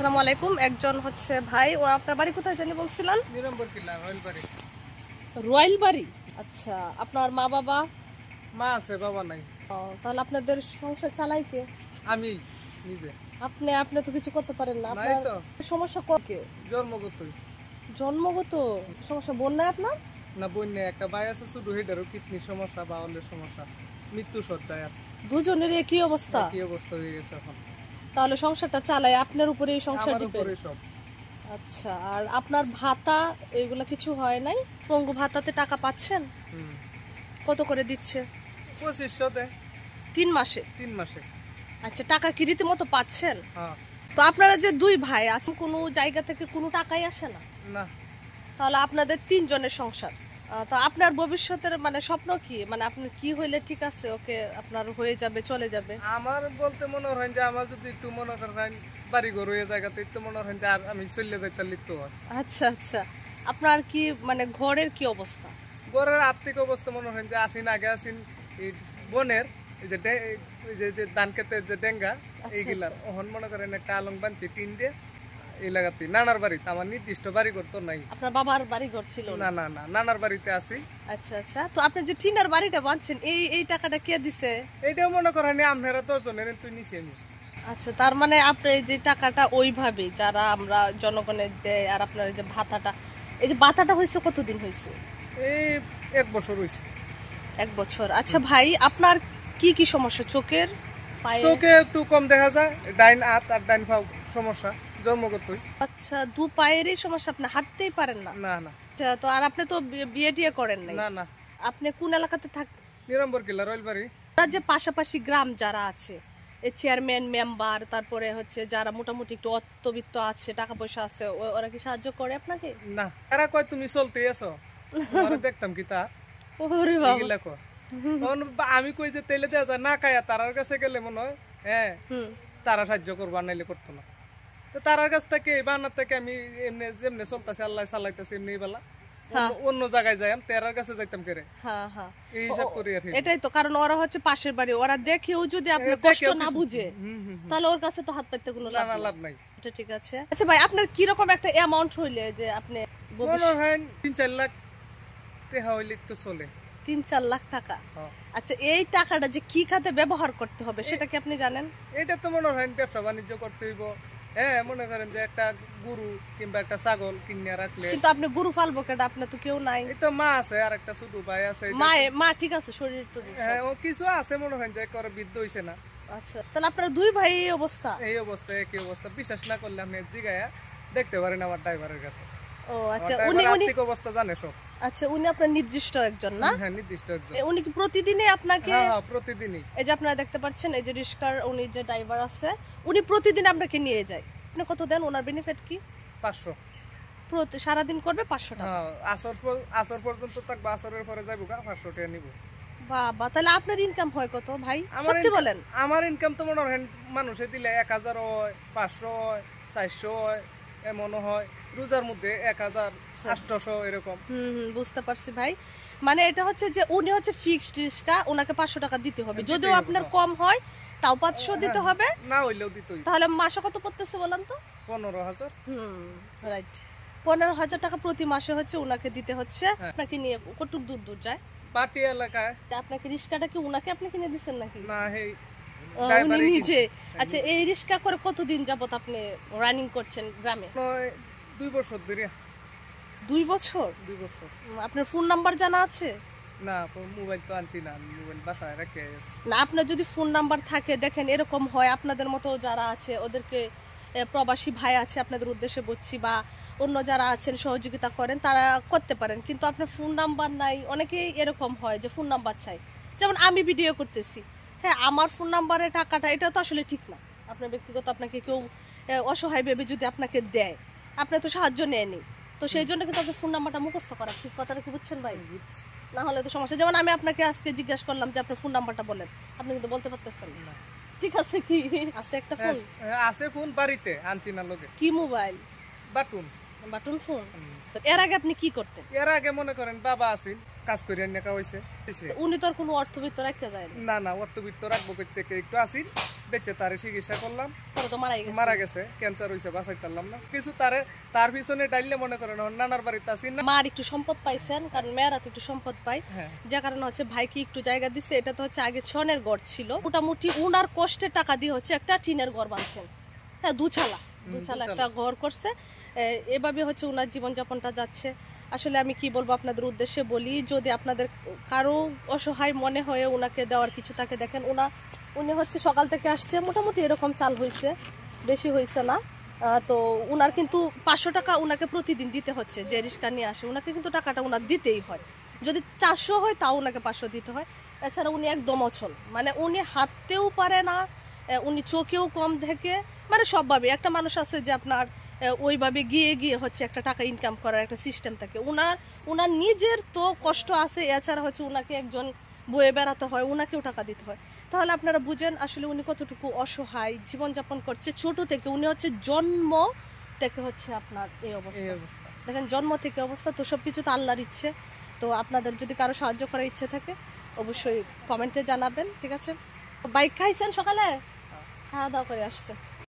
আসসালামু আলাইকুম। একজন হচ্ছে ভাই, ওরা আপনার বাড়ি কোথায় জানি বলছিলেন? নিরম্বর কিল্লা রয়েলবাড়ি। রয়্যাল বাড়ি। আচ্ছা, আপনার মা বাবা? মা আছে, বাবা নাই। তাহলে আপনাদের সংসার চালাই কে? আমি নিজে। আপনি তো কিছু করতে পারেন না। নাই আপনার তো। সমস্যা কত? জন্মগতই। জন্মগত সমস্যা? বোন নাই আপনার? না, বোন নেই, একটা ভাই আছে শুধু, হেডারও কিডনি সমস্যা, বাউলের সমস্যা, মৃত্যু সজ্জায় আছে। দুজনের একই অবস্থা? কি অবস্থা হয়ে গেছে এখন। তাহলে সংসারটা চালায় আপনার উপরে, এই সংসার আমার ডিপেন্ড। উপরে সব। আচ্ছা, আর আপনার ভাতা এগুলা কিছু হয় নাই? পঙ্গু ভাতাতে টাকা পাচ্ছেন? কত করে দিচ্ছে? 2500 3 মাসে? 3 মাসে। আচ্ছা, টাকা কি রীতিমতো পাচ্ছেন? হ্যাঁ। তো আপনারা যে দুই ভাই আছেন, কোনো জায়গা থেকে কোনো টাকাই আসে না? না। তাহলে আপনাদের 3 জনের সংসার। তো আপনার ভবিষ্যতের মানে স্বপ্ন কি? মানে আপনি কি হইলে ঠিক আছে, ওকে আপনার হয়ে যাবে, চলে যাবে? আমার বলতে মনে হয় যে আমার যদি একটু মনে করেন বাড়ি ঘর হয়ে জায়গাতে একটু মনে হয় যে আর আমি চলে যাইতে লিখতে হয়। আচ্ছা আচ্ছা, আপনার কি মানে ঘরের কি অবস্থা? ঘরের আর্থিক অবস্থা মনে হয় যে আসিন আগে আসিন বনের এই যে ধান খেতের যে ডেঙ্গা এইগুলার ওহন মনে করেন একটা আলং বানছি টিন দিয়ে এই লাগাতে নানার বাড়িতে। আমার নির্দিষ্ট বাড়ি করতো নাই। আপনার বাবার বাড়ি ঘর ছিল না না না, নানার বাড়িতে আছি। আচ্ছা আচ্ছা, তো আপনি যে টিনার বাড়িটা বানছেন, এই টাকাটা কে দিছে? এইটাও মনে করেন আপনারা 10 জনের তুই নিছি আমি। আচ্ছা, তার মানে আপনার যে টাকাটা ওইভাবে যারা আমরা জনগণের দেয়, আর আপনার যে ভাতাটা, এই যে ভাতাটা হয়েছে কতদিন হয়েছে? এই 1 বছর হয়েছে। 1 বছর। আচ্ছা ভাই, আপনার কি কি সমস্যা? চোখের, পায়ে? চোখে একটু কম দেখা যায়, ডাইন হাত আর ডাইন পাও সমস্যা জন্মগতই। আচ্ছা, দু পায়েরই সমস্যা, আপনি হাঁটতেই পারেন না? না না। তো আর আপনি তো বিয়ে টিয়ে করেন নাই? না না। আপনি কোন এলাকাতে থাকেন? নিরম্বর কিল্লা রয়েলবাড়ি। যে পাশাপাশি গ্রাম যারা আছে, এই চেয়ারম্যান মেম্বার, তারপরে হচ্ছে যারা মোটামুটি একটু অর্থবিত্ত আছে, টাকা পয়সা আছে, ওরা কি সাহায্য করে আপনাকে? না, এরা কয় তুমি চলতে আছো, তোমারে দেখতাম কি তা। ওরে বাবা। আমি কই যে তেলে দেওয়া যায় না, খায়া তারার কাছে গেলে মনে হয় হ্যাঁ তারা সাহায্য করবো, নাইলে করতো না। তো তারার কাছ থেকে বানার থেকে আমি এমনি যেমনি চলতেছে আল্লাহ চালাইতেছে এমনি বেলা অন্য জায়গায় যাই, তেরার কাছে যাইতাম করে। হ্যাঁ হ্যাঁ, এই হিসাব করি আর। এটাই তো কারণ, ওরা হচ্ছে পাশের বাড়ি, ওরা দেখেও যদি আপনার কষ্ট না বুঝে তাহলে ওর কাছে তো হাত পাইতে কোনো লাভ নাই। এটা ঠিক আছে। আচ্ছা ভাই, আপনার কি রকম একটা অ্যামাউন্ট হইলে যে আপনি মনে হয় 3-4 লাখ টাকা হইলে তো চলে? 3-4 লাখ টাকা? আচ্ছা, এই টাকাটা যে কি খাতে ব্যবহার করতে হবে সেটা কি আপনি জানেন? এটা তো মনে হয় ব্যবসা বাণিজ্য করতে হইব। হ্যাঁ, মনে করেন যে একটা গরু কিংবা একটা ছাগল কিনে রাখলে। কিন্তু আপনি গরু পালবো কেন? আপনার তো কেউ নাই। এই তো মা আছে আর একটা ছোট ভাই আছে। মা ঠিক আছে, শরীর টরীর? হ্যাঁ, ও কিছু আছে মনে হয় যে করে বৃদ্ধ হইছে না। আচ্ছা, তাহলে আপনারা দুই ভাই এই অবস্থা? এই অবস্থা, একই অবস্থা। বিশ্বাস না করলে আপনি জিগায়া দেখতে পারেন আমার ড্রাইভারের কাছে। ও আচ্ছা, উনি আর্থিক অবস্থা জানে সব। আচ্ছা, উনি আপনার নির্দিষ্ট একজন না? হ্যাঁ, নির্দিষ্ট একজন। উনি কি প্রতিদিনই আপনাকে? হ্যাঁ, প্রতিদিনই। এই যে আপনারা দেখতে পাচ্ছেন, এই যে রিস্কার উনি যে ড্রাইভার আছে, উনি প্রতিদিন আপনাকে নিয়ে যায়। আপনি কত দেন? ওনার বেনিফিট কি? 500 প্রতি সারাদিন করবে 500 টাকা? হ্যাঁ, আসর পর্যন্ত থাকবে, আসরের পরে যাইবো 500 টাকা নিব। বাবা, তাহলে আপনার ইনকাম হয় কত ভাই, সত্যি বলেন? আমার ইনকাম তো মনে হয় মানুষে দিলে 1000 হয়, 500 হয়, 400 হয়, এমন হয়। রোজার মধ্যে 1800 এরকম। বুঝতে পারছি ভাই। মানে এটা হচ্ছে যে উনি হচ্ছে ফিক্সড রিস্কা, ওনাকে 500 টাকা দিতে হবে। যদিও আপনার কম হয় তাও 500 দিতে হবে, না হইলেও দিতেই। তাহলে মাসে কত পড়তেছে বলেন তো? 15000। রাইট, 15000 টাকা প্রতি মাসে হচ্ছে উনাকে দিতে হচ্ছে। আপনাকে নিয়ে কতটুক দূর দূর যায়? পাটি এলাকায়। আপনাকে রিস্কাটা কি উনাকে আপনি কিনে দিচ্ছেন নাকি? না, হেই উনি নিজে। আচ্ছা, এই রিস্কা করে কতদিন যাবত আপনি রানিং করছেন গ্রামে? 2 বছর ধরে। 2 বছর? 2 বছর। আপনার ফোন নাম্বার জানা আছে? না, মোবাইল তো আনছি না, মোবাইল বাসায় রেখে গেছি। না, আপনার যদি ফোন নাম্বার থাকে, দেখেন এরকম হয় আপনাদের মতো যারা আছে, ওদেরকে প্রবাসী ভাই আছে, আপনাদের উদ্দেশ্যে বলছি, বা অন্য যারা আছেন সহযোগিতা করেন, তারা করতে পারেন। কিন্তু আপনার ফোন নাম্বার নাই, অনেকেই এরকম হয় যে ফোন নাম্বার চাই। যেমন আমি ভিডিও করতেছি, হ্যাঁ, আমার ফোন নাম্বারে টাকাটা, এটা তো আসলে ঠিক না। আপনার ব্যক্তিগত আপনাকে কেউ অসহায় ভেবে যদি আপনাকে দেয়, আপনি তো সাহায্য নেয়নি, তো সেই জন্য কিন্তু আপনার ফোন নাম্বারটা মুখস্থ করা ঠিক। কথাটা কি বুঝছেন ভাই? না হলে তো সমস্যা। যেমন আমি আপনাকে আজকে জিজ্ঞাসা করলাম যে আপনার ফোন নাম্বারটা বলেন, আপনি কিন্তু বলতে পারতেছেন না। ঠিক আছে, কি আছে একটা ফোন? আছে ফোন, বাড়িতে আনছি না লগে। কি মোবাইল? Button phone. এর আগে আপনি কি করতেন? এর আগে মনে করেন বাবা আছেন, কাজ করে নেকা হইছে। উনি তো আর কোনো অর্থবিত্ত রাখতে যায় না না, অর্থবিত্ত রাখবো করতে একটু আসিন, বেঁচে তারে চিকিৎসা করলাম, পরে তো মারা গেছে, ক্যান্সার হয়েছে, বাঁচাইতে পারলাম না কিছু। তার পিছনে ডাইলে মনে করেন নানার বাড়িতে আছি না। মার একটু সম্পদ পাইছেন, কারণ মেয়েরা তো একটু সম্পদ পায়, যে কারণে হচ্ছে ভাইকে একটু জায়গা দিচ্ছে। এটা তো হচ্ছে আগে ছনের ঘর ছিল, মোটামুটি উনার কষ্টের টাকা দিয়ে হচ্ছে একটা টিনের ঘর বানছেন। হ্যাঁ, দুছালা একটা ঘর করছে। এভাবে হচ্ছে উনার জীবনযাপনটা যাচ্ছে। আসলে আমি কি বলবো আপনাদের উদ্দেশ্যে বলি, যদি আপনাদের কারো অসহায় মনে হয়ে ওনাকে দেওয়ার কিছু থাকে, দেখেন উনি হচ্ছে সকাল থেকে আসছে, মোটামুটি এরকম চাল হয়েছে, বেশি হয়েছে না। তো উনার কিন্তু 500 টাকা উনাকে প্রতিদিন দিতে হচ্ছে, যে রিক্সা নিয়ে আসে উনাকে কিন্তু টাকাটা উনার দিতেই হয়। যদি 400 হয় তাও উনাকে 500 দিতে হয়। এছাড়া উনি একদম অচল, মানে উনি হাঁটতেও পারে না, উনি চোখেও কম দেখে, মানে সবভাবে একটা মানুষ আছে যে আপনার ওইভাবে গিয়ে গিয়ে হচ্ছে একটা টাকা ইনকাম করার একটা সিস্টেম থাকে। উনার নিজের তো কষ্ট আছে, এছাড়া হচ্ছে উনাকে একজন বয়ে বেড়াতে হয়, উনাকেও টাকা দিতে হয়। তাহলে আপনারা বুঝেন আসলে উনি কতটুকু অসহায় জীবনযাপন করছে। ছোট থেকে উনি হচ্ছে জন্ম থেকে হচ্ছে আপনার এই অবস্থা, দেখেন জন্ম থেকে অবস্থা। তো সবকিছু তো আল্লাহর ইচ্ছে। তো আপনাদের যদি কারো সাহায্য করার ইচ্ছে থাকে অবশ্যই কমেন্টে জানাবেন, ঠিক আছে? বাইক খাইছেন সকালে? খাওয়া দাওয়া করে আসছে।